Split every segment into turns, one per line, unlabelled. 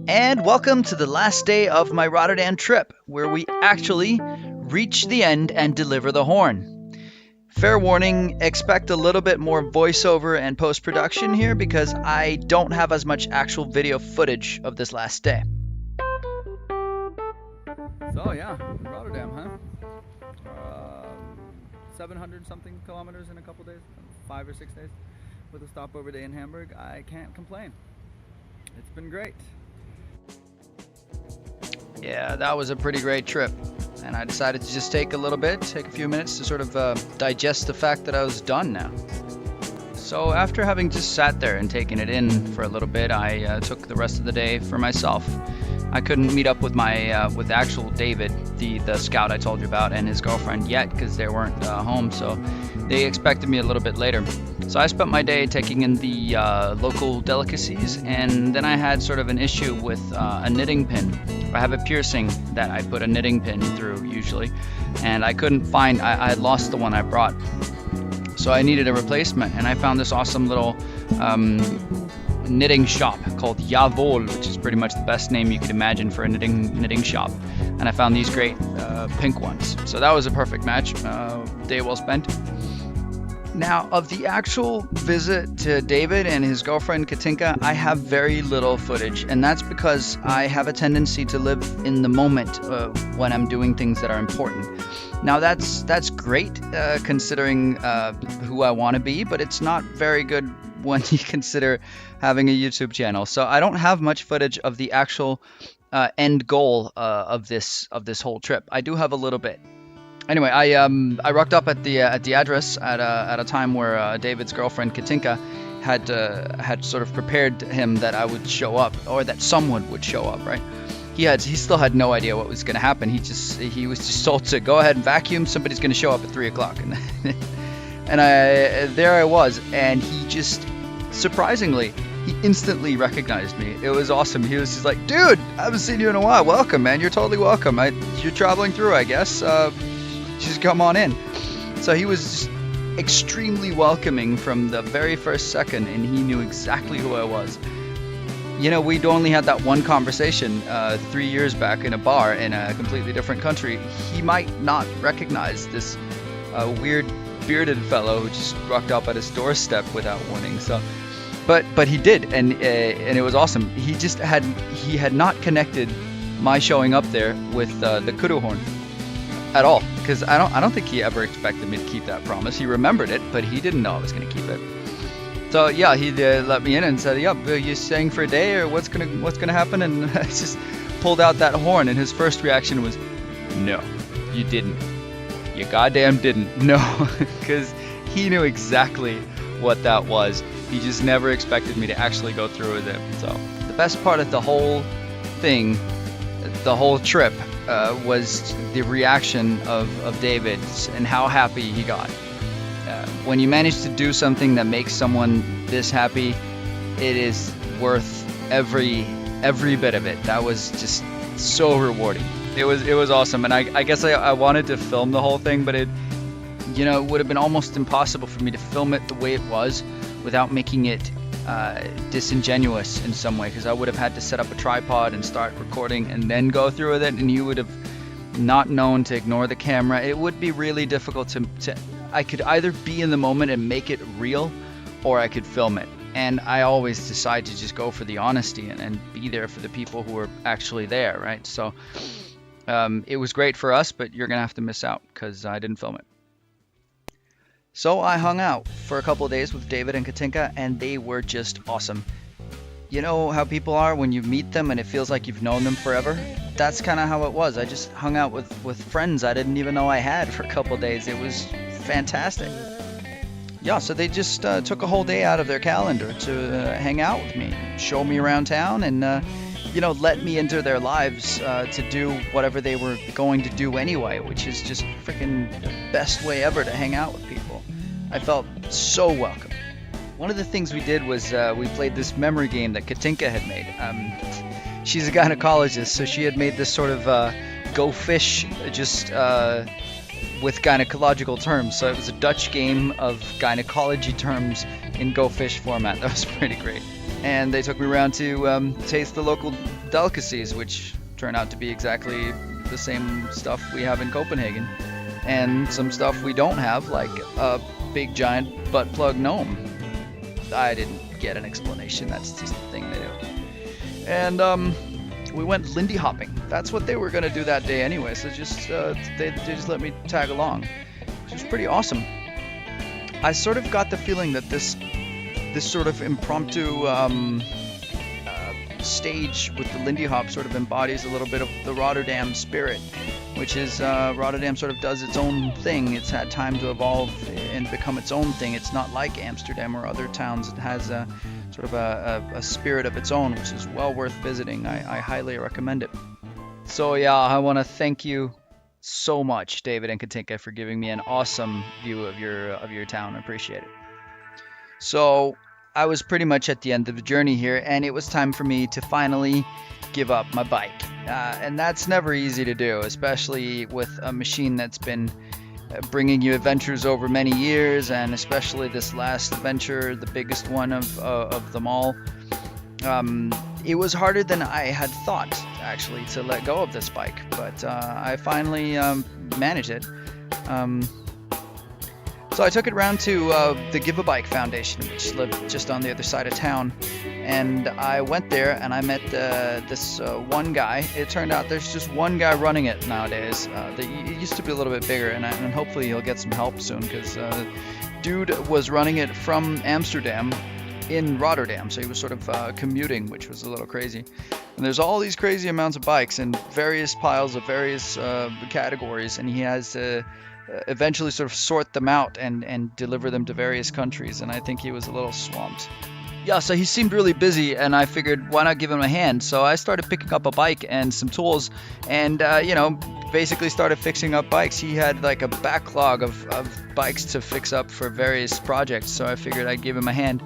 And welcome to the last day of my Rotterdam trip, where we actually reach the end and deliver the horn. Fair warning, expect a little bit more voiceover and post-production here because I don't have as much actual video footage of this last day.
So yeah, Rotterdam, huh? 700 something kilometers in a couple days, 5 or 6 days, with a stopover day in Hamburg. I can't complain. It's been great.
Yeah, that was a pretty great trip, and I decided to just take a few minutes to sort of digest the fact that I was done now. So after having just sat there and taken it in for a little bit, I took the rest of the day for myself. I couldn't meet up with my with actual David, the scout I told you about, and his girlfriend yet because they weren't home, so they expected me a little bit later. So I spent my day taking in the local delicacies, and then I had sort of an issue with a knitting pin. I have a piercing that I put a knitting pin through usually, and I couldn't find, I had lost the one I brought. So I needed a replacement, and I found this awesome little knitting shop called Jawohl, which is pretty much the best name you could imagine for a knitting shop. And I found these great pink ones. So that was a perfect match. Day well spent. Now, of the actual visit to David and his girlfriend Katinka, I have very little footage, and that's because I have a tendency to live in the moment when I'm doing things that are important. Now, that's great considering who I want to be, but it's not very good when you consider having a YouTube channel. So I don't have much footage of the actual end goal of this whole trip. I do have a little bit. Anyway, I rocked up at the address at a time where David's girlfriend Katinka had sort of prepared him that I would show up, or that someone would show up, right? He still had no idea what was going to happen. He was just told to go ahead and vacuum. Somebody's going to show up at 3 o'clock, and there I was, and he just surprisingly he instantly recognized me. It was awesome. He was just like, "Dude, I haven't seen you in a while. Welcome, man. You're totally welcome. You're traveling through, I guess. Just come on in." So he was just extremely welcoming from the very first second, and he knew exactly who I was. You know, we'd only had that one conversation 3 years back in a bar in a completely different country. He might not recognize this weird bearded fellow who just rocked up at his doorstep without warning. So, but he did, and it was awesome. He had not connected my showing up there with the Kudu horn at all, because I don't think he ever expected me to keep that promise. He remembered it, but he didn't know I was going to keep it. So yeah, he let me in and said, "Yep, you staying for a day, or what's gonna happen?" And I just pulled out that horn, and his first reaction was, "No, you didn't. You goddamn didn't." No, because he knew exactly what that was. He just never expected me to actually go through with it. So the best part of the whole thing, the whole trip, was the reaction of David and how happy he got. When you manage to do something that makes someone this happy, it is worth every bit of it. That was just so rewarding. It was awesome, and I guess I wanted to film the whole thing, but it would have been almost impossible for me to film it the way it was without making it disingenuous in some way, because I would have had to set up a tripod and start recording and then go through with it, and you would have not known to ignore the camera. It would be really difficult to I could either be in the moment and make it real, or I could film it. And I always decide to just go for the honesty and be there for the people who are actually there, right? So it was great for us, but you're gonna have to miss out because I didn't film it. So I hung out for a couple of days with David and Katinka, and they were just awesome. You know how people are when you meet them and it feels like you've known them forever? That's kind of how it was. I just hung out with friends I didn't even know I had for a couple of days. It was fantastic. Yeah, so they just took a whole day out of their calendar to hang out with me, show me around town, and let me into their lives to do whatever they were going to do anyway, which is just freaking the best way ever to hang out with people. I felt so welcome. One of the things we did was we played this memory game that Katinka had made. She's a gynecologist, so she had made this sort of go fish just with gynecological terms. So it was a Dutch game of gynecology terms in go fish format. That was pretty great. And they took me around to taste the local delicacies, which turn out to be exactly the same stuff we have in Copenhagen, and some stuff we don't have, like a big giant butt plug gnome. I didn't get an explanation. That's just the thing they do. And we went Lindy hopping. That's what they were gonna do that day anyway. So just they just let me tag along, which was pretty awesome. I sort of got the feeling that this sort of impromptu stage with the Lindy Hop sort of embodies a little bit of the Rotterdam spirit, which is Rotterdam sort of does its own thing. It's had time to evolve and become its own thing. It's not like Amsterdam or other towns. It has a sort of a spirit of its own, which is well worth visiting. I highly recommend it. So yeah, I want to thank you so much, David and Katinka, for giving me an awesome view of your town. I appreciate it. So I was pretty much at the end of the journey here, and it was time for me to finally give up my bike. And that's never easy to do, especially with a machine that's been bringing you adventures over many years, and especially this last adventure, the biggest one of them all. It was harder than I had thought, actually, to let go of this bike, but I finally managed it. So I took it around to the Give a Bike Foundation, which lived just on the other side of town, and I went there and I met this one guy. It turned out there's just one guy running it nowadays. It used to be a little bit bigger, and hopefully he'll get some help soon, because dude was running it from Amsterdam in Rotterdam, so he was sort of commuting, which was a little crazy. And there's all these crazy amounts of bikes in various piles of various categories, and he has to eventually sort of sort them out and deliver them to various countries, and I think he was a little swamped. Yeah, so he seemed really busy, and I figured, why not give him a hand? So I started picking up a bike and some tools, and basically started fixing up bikes. He had like a backlog of bikes to fix up for various projects, so I figured I'd give him a hand.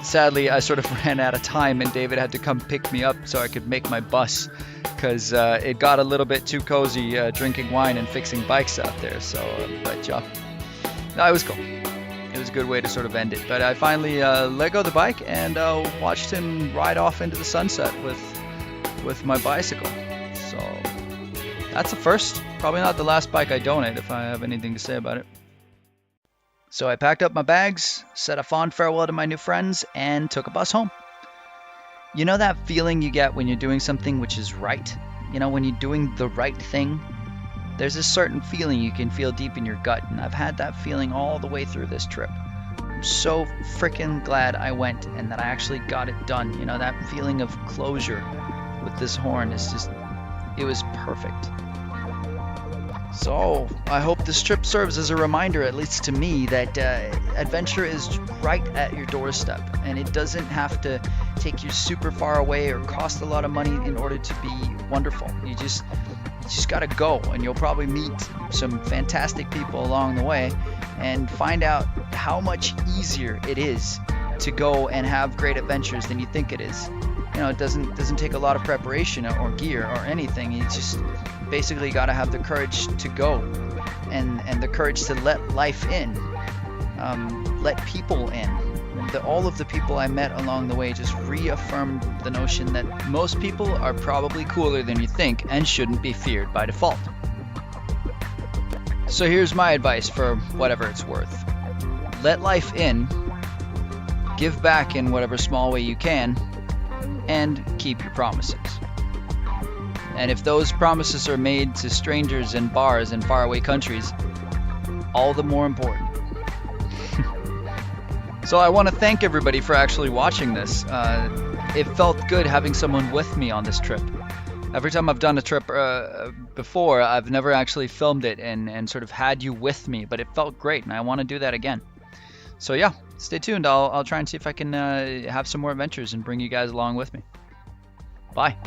Sadly, I sort of ran out of time, and David had to come pick me up so I could make my bus, because it got a little bit too cozy drinking wine and fixing bikes out there. So, but yeah, no, it was cool. It was a good way to sort of end it. But I finally let go of the bike and watched him ride off into the sunset with my bicycle. So that's the first, probably not the last bike I donate, if I have anything to say about it. So I packed up my bags, said a fond farewell to my new friends, and took a bus home. You know that feeling you get when you're doing something which is right? You know, when you're doing the right thing? There's a certain feeling you can feel deep in your gut, and I've had that feeling all the way through this trip. I'm so freaking glad I went and that I actually got it done. You know, that feeling of closure with this horn is just, it was perfect. So, I hope this trip serves as a reminder, at least to me, that adventure is right at your doorstep, and it doesn't have to take you super far away or cost a lot of money in order to be wonderful. You just gotta go, and you'll probably meet some fantastic people along the way and find out how much easier it is to go and have great adventures than you think it is. You know, it doesn't take a lot of preparation or gear or anything. You just basically got to have the courage to go and the courage to let life in, let people in. All of the people I met along the way just reaffirmed the notion that most people are probably cooler than you think and shouldn't be feared by default. So here's my advice for whatever it's worth. Let life in, give back in whatever small way you can, and keep your promises. And if those promises are made to strangers in bars in faraway countries, all the more important. So I want to thank everybody for actually watching this. It felt good having someone with me on this trip. Every time I've done a trip before, I've never actually filmed it and sort of had you with me, but it felt great, and I want to do that again. So yeah, stay tuned. I'll try and see if I can have some more adventures and bring you guys along with me. Bye.